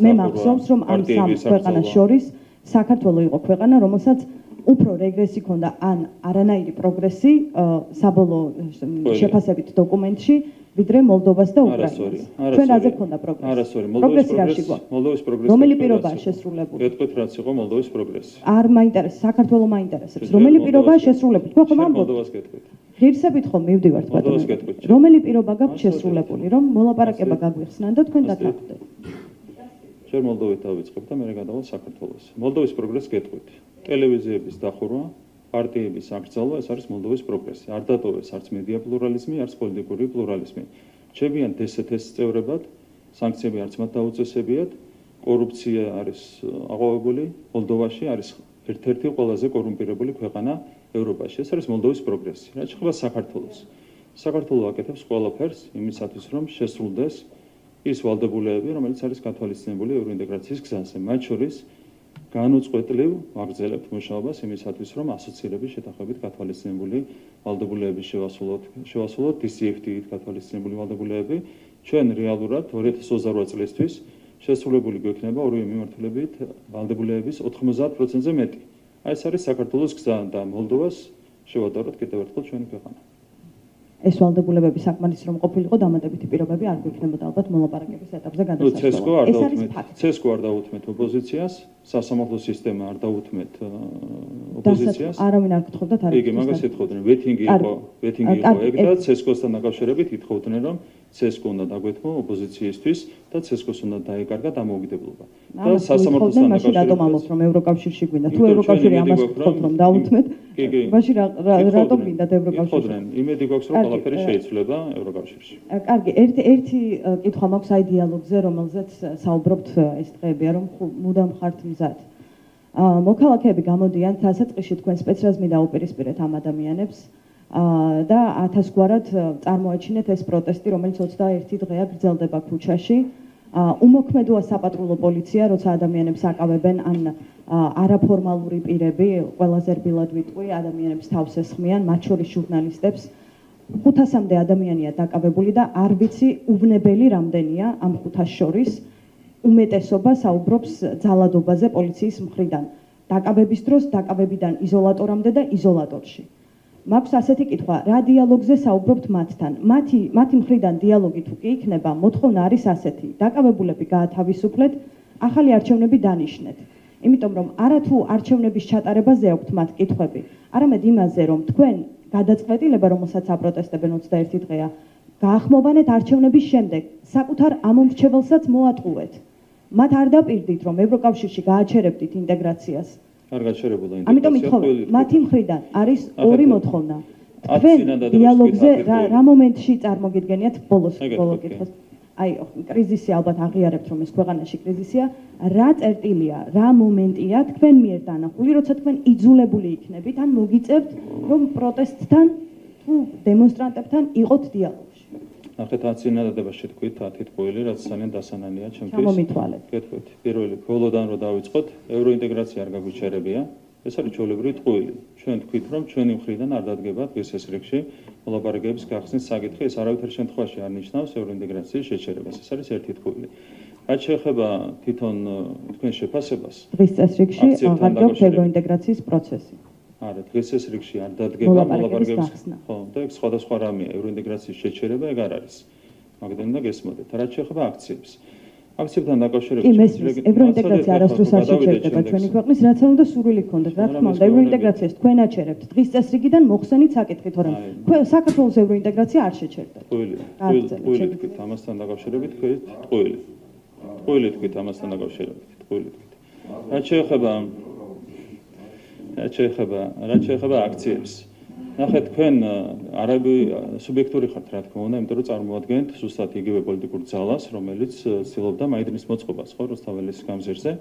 მე მახსოვს, რომ ამ სამ ქვეყანას შორის საქართველო იყო ქვეყანა, რომელსაც უფრო რეგრესი ქონდა ან არანაირი პროგრესი საბოლოო შეფასებით დოკუმენტში, ვიდრე მოლდოვას და უკრაინას. ჩვენ რაზე ქონდა პროგრესი? არასორი, მოლდოვის პროგრესი. რომელი პირობაა შესრულებული? გეტყვით, რაც იყო მოლდოვის პროგრესი. არ მაინტერესებს, საქართველო მაინტერესებს. რომელი პირობაა შესრულებული? თქვენ ხომ ამბობთ? მოლდოვას გეტყვით. ღირსებით ხომ მივდივართ ბატონო. რომელი პირობა გაქვთ შესრულებული, რომ მოლაპარაკება გაგვიხსნან და თქვენ დათანხმდეთ? ჯერ მოლდოვით დავიწყებ და მერე გადავალ საქართველოს. მოლდოვის პროგრესს გეტყვით. ტელევიზიების დახურვა, პარტიების აკრძალვა, ეს არის მოლდოვის პროგრესი. არ დატოვეს არც მედია პლურალიზმი, არც პოლიტიკური პლურალიზმი. რჩებიან DST-ს წევრებად, სანქციები არც მათ დაუწესებიათ, კორუფცია არის აღვავებული, მოლდოვაში არის ერთ-ერთი ყველაზე კორუმპირებული ქვეყანა ევროპაში. ეს არის მოლდოვის პროგრესი. რაც შეეხება საქართველოს. საქართველო აკეთებს ყველაფერს იმისათვის, რომ შესრულდეს ის ვალდებულებები, რომელიც არის გათვალისწინებული ევროინტეგრაციის გზაზე. მათ შორის განუწყვეტლივ ვაგრძელებთ მუშაობას იმისათვის, რომ ასოცირების შეთანხმებით გათვალისწინებული ვალდებულებები შევასრულოთ DCFTA-ით გათვალისწინებული ვალდებულებები. ჩვენ რეალურად 2028 წლისთვის შესრულებული გვექნება ორივე მიმართულებით ვალდებულებების 90%-ზე მეტი. აი ეს არის საქართველოს გზა და მოლდოვას შევადაროთ კიდევ ერთხელ ჩვენი ქვეყანა. ეს ვალდებულებები საკმარისი რომ ყოფილიყო, დამატებითი პირობები არ გვექნებოდა ალბათ მოლაპარაკების ეტაპზე გადასასვლელად. ეს არის ფაქტი. ცესკო არ დაუთმეთ ოპოზიციას, სასამართლო სისტემა არ დაუთმეთ ოპოზიციას. არავინ არ გთხოვდა თარიღის. იგი მაგას ეთხოვდნენ, ვეტინგი იყო ეგ და ცესკოსთან დაკავშირებით ითხოვდნენ რომ ცესკო უნდა დაგვეთმო ოპოზიციისთვის და ცესკოს უნდა დაეკარგა დამოუკიდებლობა. და სასამართლოსთან მაშინ რატომ ამბობთ რომ ევროკავშირში გვინდა? თუ ევროკავშირი ამას გთხოვთ რომ დაუთმეთ, მაშინ რატომ გინდათ ევროკავშირში? იმედი გვაქვს რომ ყველაფერი შეიცვლება ევროკავშირში. კარგი, ერთი კითხვა მაქვს აი დიალოგზე, რომელზეც საუბრობთ ეს დღეებია, რომ მუდამ ხართ მზად. მოქალაქეები გამოდიან დასაწყისში თქვენ სპეცრაზმი დაუპირისპირეთ ამ ადამიანებს და 1000 გვარად წარმოაჩინეთ ეს პროტესტი, რომელიც 21 დღეა გრძელდება ქუჩაში. უმოქმედოა საპატრულო პოლიცია, როცა ადამიანებს აკავებენ ან არაფორმალური პირები, ყველაზე რბილად ვიტყვი, ადამიანებს თავს ესხმიან, მათ შორის ჟურნალისტებს. 500-მდე ადამიანია დაკავებული და არ ვიცი უვნებელი რამდენია ამ 500 შორის. უმეტესობა საუბრობს ძალადობაზე პოლიციის მხრიდან. დაკავების დროს, დაკავებიდან იზოლატორამდე და იზოლატორში. მაქვს ასეთი კითხვა, რა დიალოგზე საუბრობთ მათთან? მათი მხრიდან დიალოგი თუ კი იქნება, მოთხოვნა არის ასეთი: დაკავებულები გაათავისუფლეთ, ახალი არჩევნები დანიშნეთ. იმიტომ რომ არათუ არჩევნების ჩატარებაზე აქვთ მათ კითხვები, არამედ იმაზე, რომ თქვენ გადაწყვეტილება, რომელსაც აპროტესტებენ 21 დღეა, გაახმოვანეთ არჩევნების შემდეგ, საკუთარ ამომრჩეველსაც მოატყუეთ. მათ არ დაპირდით, რომ ევროკავშირში გააჩერებდით ინტეგრაციას. არ გაჩერებულა ინტეგრაცია. ამიტომ ითხოვე, მათი მხრიდან არის ორი მოთხოვნა. თქვენ დიალოგზე რა მომენტში წარმოგიდგენიათ ბოლოს კითხოს? აი, კრიზისი ალბათ აღიარებთ, რომ ეს ქვეყანაში კრიზისია. რა წერტილია, რა მომენტია თქვენ მიერ დანახული, როცა თქვენ იძულებული იქნებით, ან მოგიწევთ, რომ პროტესტთან თუ დემონსტრანტებთან იყოთ დიალოგში? ნახეთ, წინადადება შეთქვით 10 ტყუილი, რაც ძალიან დასანანია ჩემთვის. ჩამომითვალეთ. გეტყვით, პირველი ბოლოდან რო დავიწყოთ, ევროინტეგრაცია არ გაგვიჩერებია. ეს არის ჩვეულებრივი ტყუილი. ჩვენ თქვით, რომ ჩვენი მხრიდან არ დადგება დღეს ეს რიგში მოლაპარაკების გახსნის საკითხი, ეს არავითარ შემთხვევაში არ ნიშნავს ევროინტეგრაციის შეჩერებას. ეს არის ერთი ტყუილი. რაც შეეხება თვითონ თქვენ შეფასებას, დღეს ეს რიგში აღადგინოთ ევროინტეგრაციის პროცესი. არა, დღეს ეს რიგში არ დადგება მოლაპარაკების ხო, და ეგ სხვადასხვა რამეა, ევროინტეგრაციის შეჩერება ეგ არ არის. მაგდენ უნდა გესმოდეთ. რაც შეეხება აქციებს. აქციებთან დაკავშირებით ევროინტეგრაცია არასდროს არ შეჩერდება ჩვენი ქვეყნის, რაც არ უნდა სურვილი გქონდეთ, რა თქმა უნდა, ევროინტეგრაციას თქვენ აჩერებთ. დღის წესრიგიდან მოხსენით საკითხი, თორემ საქართველოს ევროინტეგრაცია არ შეჩერდა. ტყუილი თქვით ამასთან დაკავშირებით, ტყუილი თქვით ამასთან დაკავშირებით, ტყუილი თქვით. რაც შეეხება აქციებს. ნახეთ, თქვენ არაბი სუბიექტური ხართ, რა თქმა უნდა, იმიტომ რომ წარმოადგენთ ზუსტად იგივე პოლიტიკურ ძალას, რომელიც ცდილობდა მაიდნის მოწყობას, ხო, რუსთაველის გამზირზე.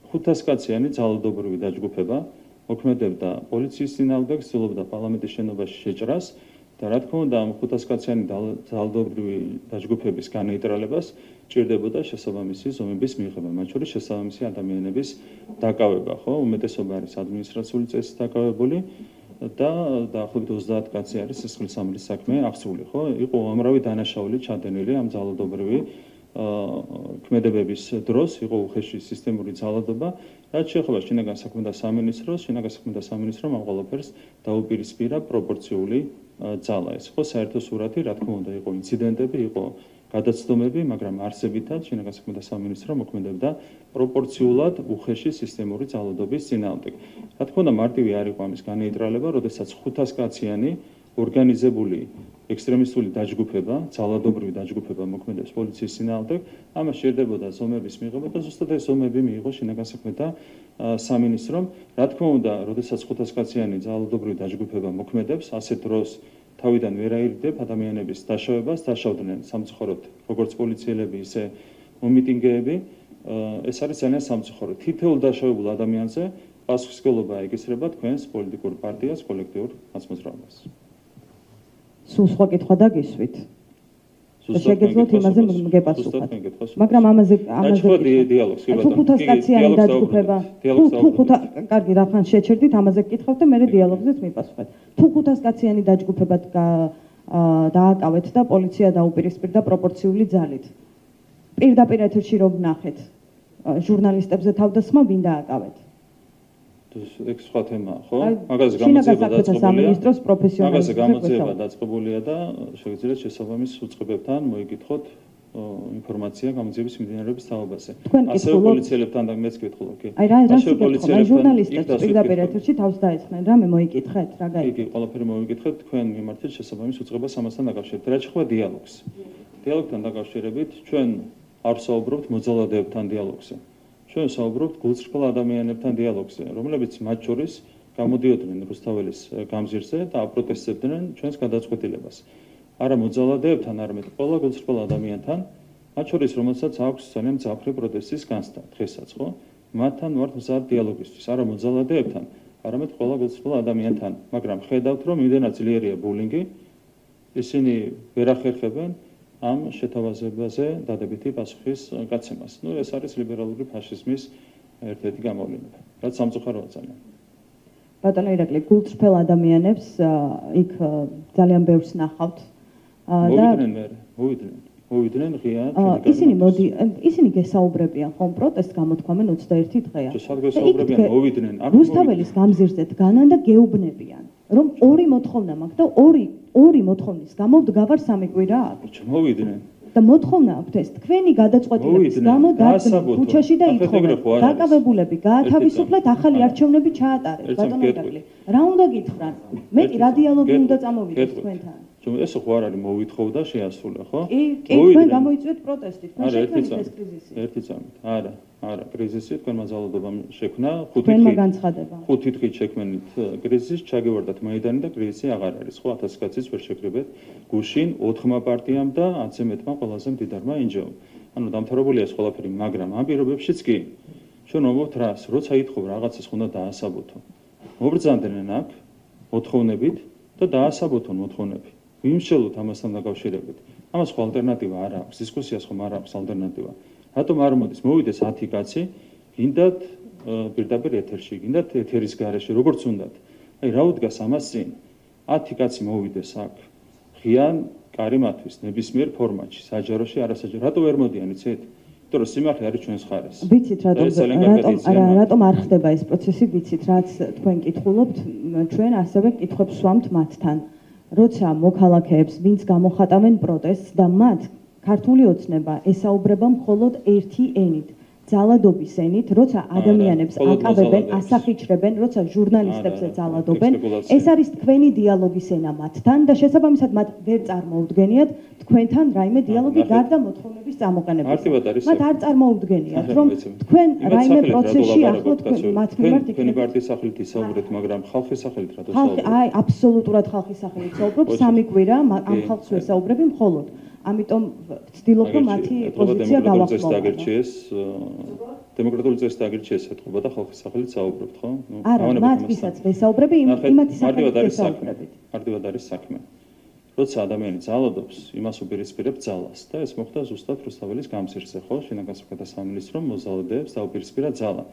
500 კაციანი ძალადობრივი დაჯგუფება მოქმედებდა პოლიციის წინააღმდეგ, ცდილობდა პარლამენტის შენობაში შეჭრას და რა თქმა უნდა, ამ 500 კაციანი ძალადობრივი დაჯგუფების განეიტრალებას ჭირდებოდა შესაბამისი ზომების მიღება, მათ შორის შესაბამისი ადამიანების დაკავება, ხო? უმეტესობა არის ადმინისტრაციული წესით დაკავებული. და დაახლოებით 30 კაცი არის სისხლისამრის საქმე აღსული, ხო? იყო უამრავი დანაშაული ჩადენილი ამ ძალადობრივი ქმედებების დროს, იყო უხეში სისტემური ძალადობა. რაც შეეხება შინაგან საქმეთა სამინისტროს, შინაგან საქმეთა სამინისტრომ ამ ყველაფერს დაუპირისპირა პროპორციული ძალა. ეს ხო საერთო სურათი, რა თქმა უნდა, იყო ინციდენტები, იყო გადაცდომები, მაგრამ არსებითად შინაგან საქმეთა სამინისტრო მოქმედებდა პროპორციულად უხეში სისტემური ძალადობის წინააღმდეგ. რა თქმა უნდა, მარტივი არ იყო ამის განეიტრალება, როდესაც 500 კაციანი ორგანიზებული ექსტრემისტული დაჯგუფება, ძალადობრივი დაჯგუფება მოქმედებს პოლიციის წინააღმდეგ, ამას სჭირდებოდა ზომების მიღება და ზუსტად ეს ზომები მიიღო შინაგან საქმეთა სამინისტრომ. რა თქმა უნდა, როდესაც 500 კაციანი ძალადობრივი დაჯგუფება მოქმედებს, ასეთ დროს თავიდან ვერ აირიდებ ადამიანების დაშავებას, დაშავდნენ სამწუხაროდ როგორც პოლიციელები, ისე მომიტინგეები. ეს არის ძალიან სამწუხარო. თითოეულ დაშავებულ ადამიანზე პასუხისმგებლობა ეკისრება თქვენს პოლიტიკურ პარტიას, კოლექტიურ ხაზმოძრაობას. სულ სხვა კითხვა დაგისვით. შეგეძლოთ იმაზე მოგეპასუხოთ. მაგრამ ამაზე დიალოგს თუ 500 კაციანი დაჯგუფება, კარგი, რახან შეჩერდით, ამაზე გკითხავთ და მე დიალოგზეც მიპასუხეთ. თუ 500 კაციანი დაჯგუფება დააკავეთ და პოლიცია დაუპირისპირდა პროპორციული ძალით. პირდაპირ ეთერში რომ ვნახეთ ჟურნალისტებზე თავდასხმა ვინ დააკავეთ? ეგ სხვა თემაა, ხო? მაგაზე გამოძიება სამინისტროს პროფესიონალიზმზე მაგაზე გამოძიება დაწყებულია და შეგიძლიათ შესაბამის უწყებებთან მოიგითხოთ ინფორმაცია გამოძიების მიმდინარეობის თაობაზე. ასევე პოლიციელებთან და მეც გითხულობ, კი. აი რა ჟურნალისტებს პირდაპირ ეთერში თავს დაეცხნენ, რამე მოიკითხეთ, რა გაიგეთ? კი, ყველაფერი მოიგითხეთ, თქვენ მიმართეთ შესაბამის უწყებას ამასთან დაკავშირებით. რაც ხდება დიალოგს. დიალოგთან დაკავშირებით ჩვენ არ ვსაუბრობთ მოძალადეებთან დიალოგზე. ჩვენ ვსაუბრობთ გულწრფელ ადამიანებთან დიალოგზე, რომლებიც მათ შორის გამოდიოდნენ რუსთაველის გამზირზე და აპროტესტებდნენ ჩვენს გადაწყვეტილებას. არა მოძალადეებთან, არამედ ყველა გულწრფელ ადამიანთან, მათ შორის რომელსაც აქვს ძალიან მძაფრი პროტესტის განცდა დღესაც, ხო? მათთან ვართ მზად დიალოგისთვის, არა მოძალადეებთან, არამედ ყველა გულწრფელ ადამიანთან, მაგრამ ხედავთ, რომ იმდენად ძლიერია ბულინგი, ისინი ვერ ახერხებენ ამ შეთავაზებაზე დადებითი პასუხის გაცემას. ნუ ეს არის ლიბერალური ფაშიზმის ერთ-ერთი გამოვლინება, რაც სამწუხაროა ძალიან. ბატონო ირაკლი, გულწრფელ ადამიანებს იქ ძალიან ბევრს ნახავთ და მოვიდნენ ღია. ისინი გესაუბრებიან ხომ პროტესტს გამოთქვამენ 21 დღეა. გესაუბრებიან, მოვიდნენ. რუსთაველის გამზირზე დგანან და გეუბნებიან, რომ ორი მოთხოვნა მაქვს და ორი მოთხოვნის გამო ვდგავარ 3 კვირა აქ. მოვიდნენ. და მოთხოვნა აქვთ ეს თქვენი გადაწყვეტილების გამო დადგნენ ქუჩაში და ითხოვენ დაკავებულები გაათავისუფლეთ, ახალი არჩევნები ჩაატარეთ. ბატონო ირაკლი, რა უნდა გითხრან? მეტი რა დიალოგი უნდა წამოვიდეს თქვენთან? ეს ხო არ არის მოვითხოვ და შეასრულა, ხო? კი, თქვენ გამოიწვიეთ პროტესტი, თქვენ შექმნით ეს კრიზისი. ერთი წამით. არა, კრიზისი თქვენმა ძალადობამ შექმნა, 5 დღით შექმნით კრიზისი, ჩაგევარდათ მაიდანი და კრიზისი აღარ არის, ხო? 1000 კაციც ვერ შეკრიბეთ გუშინ 4 პარტიამ და 11-მა ყველაზე მდიდარმა ინჯეომ. ანუ დამთავრებულია ეს ყველაფერი, მაგრამ ამ პირობებშიც კი ჩვენ ვამბობთ რას, როცა ითხოვ რაღაცას უნდა დაასაბუთო. მობრძანდნენ აქ მოთხოვნებით და დაასაბუთონ მოთხოვნები. ვიმსჯელოთ ამასთან დაკავშირებით. ამას ხო ალტერნატივა არ აქვს, დისკუსიას ხომ არ აქვს ალტერნატივა. რატომ არ მოდის მოვიდეს 10 კაცი, გინდათ პირდაპირ ეთერში, გინდათ ეთერის გარეშე, როგორც უნდათ. აი რა უდგას ამას წინ? 10 კაცი მოვიდეს აქ. ღიან კარი მათთვის ნებისმიერ ფორმატში, საჯაროში, არასაჯარო. რატო ვერ მოდიან, იცით? იმიტომ რომ სიმართლე არის ჩვენს ხარეს. ვიცით რატომ არ ხდება ეს პროცესი, ვიცით, რაც თქვენ კითხულობთ, ჩვენ ასევე კითხვებს ვამთ მათთან. როცა მოქალაქეებს, ვინც გამოხატავენ პროტესტს და მათ ქართული ოცნება ესაუბრება მხოლოდ ერთი ენით, ძალადობის ენით, როცა ადამიანებს აკავებენ, ასახიჩრებენ, როცა ჟურნალისტებს ძალადობენ, ეს არის თქვენი დიალოგის ენა მათთან და შესაბამისად მათ ვერ წარმოუდგენიათ თქვენთან რაიმე დიალოგი გარდა მოთხოვნების წამოყენების. მათ არ წარმოუდგენიათ, რომ თქვენ რაიმე პროცესში ახლო მათ მიმართ თქვენი პარტიის სახელით ისაუბრეთ, მაგრამ ხალხის სახელით რა დասაუბრეთ? აი, აბსოლუტურად ხალხის სახელით საუბრობ, 3 კვირა ამ ხალხს ვესაუბრები მხოლოდ. ამიტომ ვცდილობ, რომ მათი პოზიცია გავახმოვანო. დემოკრატიული წესით აგირჩიეს ეთყობა და ხალხის სახელით საუბრობთ, ხო? არა, მათ ვისაც ვესაუბრები, იმათი სახელით ვესაუბრებით. მარტივად არის საქმე. როცა ადამიანი ძალადობს, იმას უპირისპირებ ძალას და ეს მოხდა ზუსტად რუსთაველის გამზირზე, ხო? შინაგან საქმეთა სამინისტრომ მოძალადეებს დაუპირისპირა ძალა.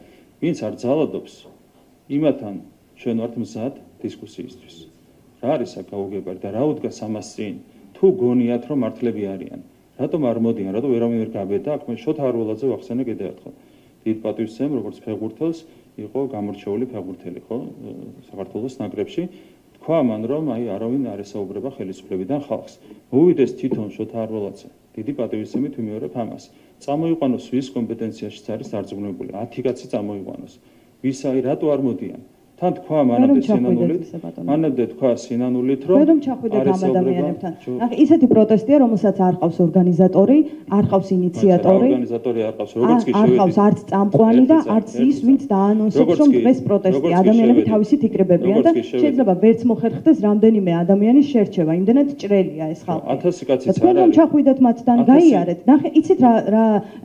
ვინც არ ძალადობს, იმათთან ჩვენ ვართ მზად დისკუსიისთვის. რა არის აქ გაუგებარი და რა უდგას ამას წინ? თუ გონიათ რომ მართლები არიან, რატომ არ მოდიან, რატომ ვერავინ ვერ გაბედა? აქ მე შოთა არველაძე ვახსენე კიდევ ერთხელ. დიდ პატივისცემ, როგორც ფეხბურთელს, იყო გამორჩეული ფეხბურთელი, ხო? საქართველოს ნაკრებში. თქვა მან, რომ აი არავინ არ ესაუბრება ხელისუფლებიდან ხალხს. მოვიდეს თვითონ შოთა არველაძე. დიდი პატივისცემით ვიმეორებ ამას. წამოიყვანოს ვის კომპეტენციაშიც არის დარწმუნებული. 10 კაცი წამოიყვანოს. ვის აი რატო არ მოდიან? თან თქვა მანამდე თქვა სინანულით, რომ ვერ ჩახვიდეთ ამ ადამიანებთან. ახლა ისეთი პროტესტია, რომელსაც არ ყავს ორგანიზატორი, არ ყავს ინიციატორი, ორგანიზატორი არ ყავს, როგორც კი შევედი. არ ყავს არც წამყვანი და არც ის, ვინც დაანონსებს, რომ დღეს პროტესტია. ადამიანები თავისით იკრებებიან და შეიძლება ვერც მოხერხდეს რამდენიმე ადამიანის შერჩევა. იმდენად ჭრელია ეს ხალხი. 1000 კაციც არ არის. თქვენ რომ ჩახვიდეთ მათთან, გაიარეთ. ნახე, იცით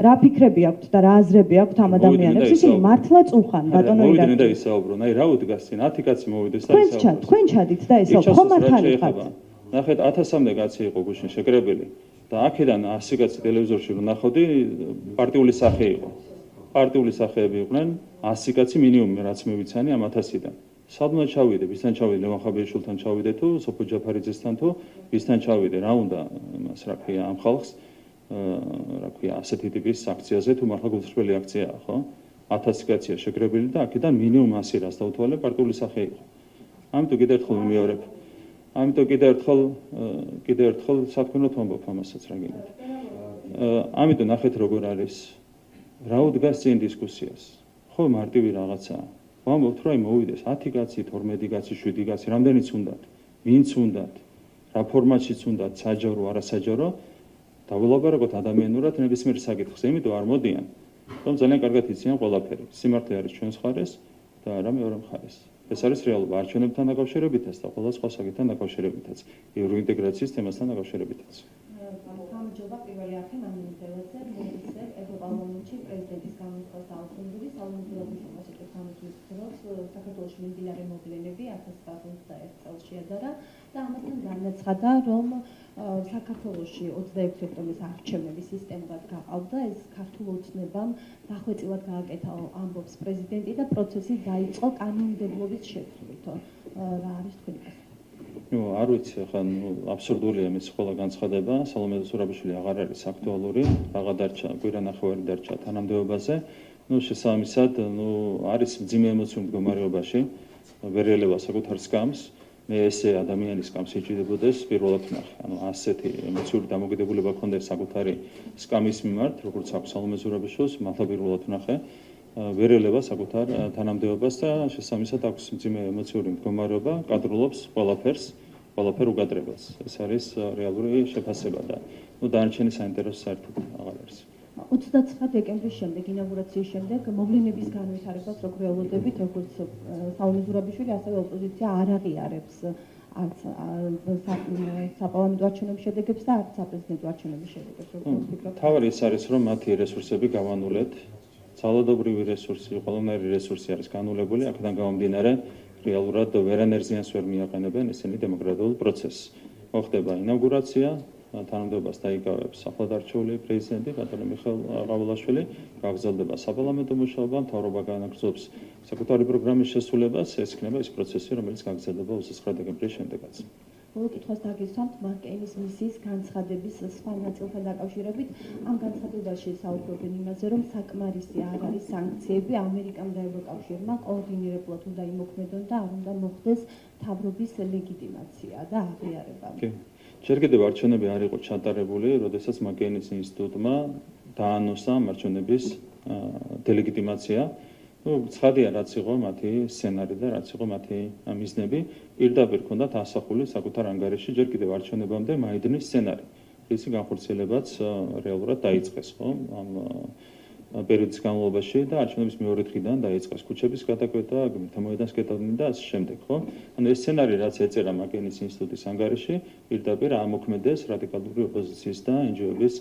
რა ფიქრები აქვთ და რა აზრები აქვთ ამ ადამიანებს? ისინი მართლა წუხან, ბატონო ირაკლი. მოვიდნენ და ისაუბრონ. აი რა გასცენ 10 კაცი მოვიდეს და ისაუბროთ. თქვენ ჩადით და ესაუბროთ. ხომ მართალი ხართ? ნახეთ 1000-მდე კაცი იყო გუშინ შეკრებილი და აქედან 100 კაცი ტელევიზორში რო ნახავდი, პარტიული სახე იყო. პარტიული სახეები იყვნენ 100 კაცი მინიმუმი, რაც მე ვიცანი ამ 1000-დან. სადმა ჩავიდე, ვისთან ჩავიდე, ლევან ხაბიაშვილთან ჩავიდე თუ სოფო ჯაფარიძესთან თუ ვისთან ჩავიდე, რა უნდა მას რა ქვია ამ ხალხს, რა ქვია, ასეთი ტიპის აქციაზე თუ მართლა გულწრფელი აქციაა, ხო? 1000 კაცია შეკრებილი და აქედან მინიმუმ 100 რას დაუთვალე პარტიული სახე იყო. ამიტომ კიდევ ერთხელ ვიმეორებ. ამიტომ კიდევ ერთხელ სათქმელად ვამბობ ამასაც რა გინდათ. ამიტომ ნახეთ როგორ არის. რა უდგას წინ დისკუსიას. ხო მარტივი რაღაცაა. ვამბობთ რომ მოვიდეს 10 კაცი, 12 კაცი, 7 კაცი, რამდენიც უნდათ, ვინც უნდათ, რა ფორმატშიც უნდათ, საჯარო, არასაჯარო, დავილაპარაკოთ ადამიანურად ნებისმიერ საკითხს, იმიტომ არ მოდიან. რომ ძალიან კარგად იციან ყველაფერი. სიმართლე არის ჩვენს მხარეს და არა მეორე მხარეს. ეს არის რეალობა არჩევნებთან დაკავშირებითაც და ყველა სხვა საკითხთან დაკავშირებითაც, ევროინტეგრაციის თემასთან დაკავშირებითაც. გამარჯობა პირველი არხი მანიფესტაციაზე მოიცე ევროპარლამენტში პრეზიდენტის გამოსვლა საუბრობდი სალომონტოვის მოსაკუთრებით ამის დროს საქართველოში მიმდინარე მოვლენები 1951 წელს შეადარა და ამასთან განაცხადა რომ საქართველოში 26 ოქტომბრის არჩევნების სისტემურად გაყავდა ეს ქართულ ოცნებამ დახვეწილად გააკეთა ამბობს პრეზიდენტი და პროცესი დაიწყო კანონმდებლობის შეცვლით. რა არის თქვენი პასუხი? არ ვიცი, ახლა აბსურდულია მის ყველა განცხადება, სალომე ზურაბიშვილი აღარ არის აქტუალური, რაღა დარჩა, კვირანახევარი დარჩა თანამდებობაზე. შესაბამისად, არის მძიმე ემოციური მდგომარეობაში, ვერ ელევა საკუთარ სკამს, მე ესე ადამიანის სკამს ეჭიდებოდეს პირველად ვნახე. ასეთი ემოციური დამოკიდებულება ჰქონდა საკუთარი სკამის მიმართ, როგორც აქვს სალომე ზურაბიშვილს, მართლა პირველად ვნახე. ვერ ელევა საკუთარ თანამდებობას და შესაბამისად აქვს მძიმე ემოციური მდგომარეობა, კადრულობს ყველაფერ უგადრებას. ეს არის რეალური შეფასება და დანარჩენი საინტერესო საერთოდ აღარ არის. 29 დეკემბრის შემდეგ ინაუგურაციის შემდეგ მოვლენების განვითარებას როგორ ველოდებით, როგორც სალომე ზურაბიშვილი, ასევე ოპოზიცია არ აღიარებს არც საპარლამენტო არჩევნების შედეგებს და არც საპრეზიდენტო არჩევნების შედეგებს. თავი ის არის, რომ მათი რესურსები გავანულეთ. ძალადობრივი რესურსი, ყველანაირი რესურსი არის განულებული, აქედან გამომდინარე, რეალურად ვერანერზიანს ვერ მიაყენებენ ისინი დემოკრატიულ პროცესს. მოხდება ინაუგურაცია, თანამდებობას დაიკავებს ახლად არჩეული პრეზიდენტი ბატონო მიხეილ ყავილაშვილი, გაგრძელდება საპარლამენტო მუშაობა, მთავრობა განაგრძობს საკუთარი პროგრამის შესრულებას, ეს იქნება ის პროცესი, რომელიც გაგრძელდება 29 დეკემბრის შემდეგაც. ბოლო კითხვას დაგისვამთ მარკ კეინის მისიის განცხადების სხვა ნაწილთან დაკავშირებით. ამ განცხადებაში საუბრობენ იმაზე, რომ საკმარისი არ არის სანქციები ამერიკამ და ევროკავშირმა კოორდინირებულად უნდა იმოქმედონ და არ უნდა მოხდეს მთავრობის ლეგიტიმაცია და აღიარება. ჯერ კიდევ არჩევნები არ იყო ჩატარებული, როდესაც მარკ კეინის ინსტიტუტმა დაანონსა არჩევნების დელეგიტიმაცია. ცხადია, რაც იყო მათი სცენარი და რაც იყო მათი მიზნები, პირდაპირ ჰქონდათ ასახული საკუთარ ანგარიში ჯერ კიდევ არჩევნებამდე მაიდნის სცენარი. ისი განხორციელებაც რეალურად დაიწყეს, ხო? ამ პერიოდის განმავლობაში და არჩევნების მეორე დღიდან დაიწყეს ქუჩების გადაკვეთა, მოედანს გეტოვდნენ და ასე შემდეგ, ხო? ანუ ეს სცენარი, რაც ეწერა მარკ კეინის ინსტიტუტის ანგარიში, პირდაპირ ამოქმედეს რადიკალური ოპოზიციის და NGO-ების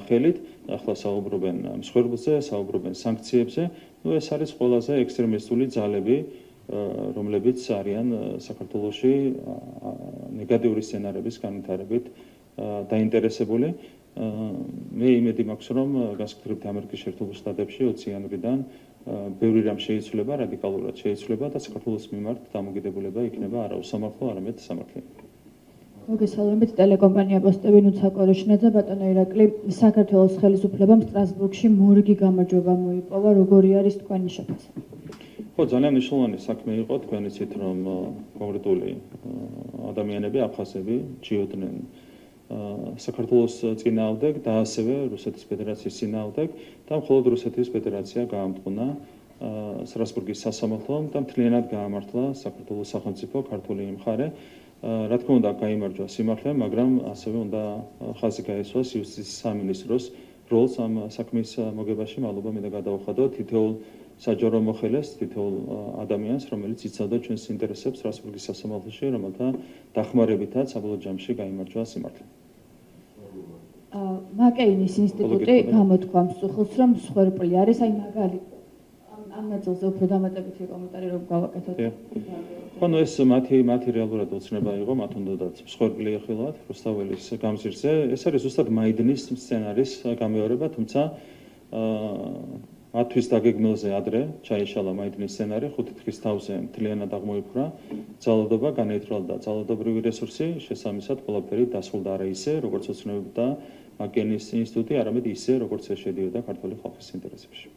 ხელით. ახლა საუბრობენ მსხვერპლზე, საუბრობენ სანქციებზე. ეს არის ყველაზე ექსტრემისტული ძალები, რომლებიც არიან საქართველოში ნეგატიური სცენარების განვითარებით დაინტერესებული. მე იმედი მაქვს, რომ განსაკუთრებით ამერიკის შეერთებულ შტატებში 20 იანვრიდან ბევრი რამ შეიცვლება, რადიკალურად შეიცვლება და საქართველოს მიმართ დამოკიდებულება იქნება არა უსამართლო, არამედ სამართლიანი. მოგესალმებით, ტელეკომპანია პოსტები ნუცა კოროშინაძე, ბატონო ირაკლი, საქართველოს ხელისუფლებამ სტრასბურგში მორიგი გამარჯვება მოიპოვა, როგორი არის თქვენი შეფასება? ხო, ძალიან მნიშვნელოვანი საქმე იყო, თქვენ იცით, რომ კონკრეტული ადამიანები, აფხაზები ჯიოდნენ საქართველოს წინააღმდეგ და ასევე რუსეთის ფედერაციის წინააღმდეგ და მხოლოდ რუსეთის ფედერაცია გაამტყუნა სტრასბურგის სასამართლომ და მთლიანად გაამართლა საქართველოს სახელმწიფო ქართული მხარე. რა თქმა უნდა, გაიმარჯვა სიმართლე, მაგრამ ასევე უნდა ხაზი გაესვას იუსტიციის სამინისტროს როლს ამ საქმის მოგებაში. მადლობა მინდა გადავხადო თითოეულ საჯარო მოხელეს, თითოეულ ადამიანს, რომელიც იცავდა ჩვენს ინტერესებს სტრასბურგის სასამართლოში, რომელთა დახმარებითაც საბოლოო ჯამში გაიმარჯვა სიმართლე. მარკ კეინის ინსტიტუტი გამოთქვა მსუხილს, რომ მსხვერპლი არის, აი მაგალითად ამ ნაწილზე უფრო დამატებითი კომენტარი რომ გავაკეთოთ. ხო, ეს მათი რეალურად ოცნება იყო, მათ უნდათ მსხვერპლი ეხილათ რუსთაველის გამზირზე. ეს არის ზუსტად მაიდნის სცენარის გამეორება, თუმცა მათთვის დაგეგმილზე ადრე ჩაიშალა მაიდნის სცენარი, 5 დღის თავზე მთლიანად აღმოიფრა ძალადობა, განეითვალა ძალადობრივი რესურსი, შესაბამისად ყველაფერი დასრულდა არა ისე, როგორც ოცნებობდა მარკ კეინის ინსტიტუტი, არამედ ისე, როგორც ეს შედიოდა ქართული ხალხის ინტერესებში.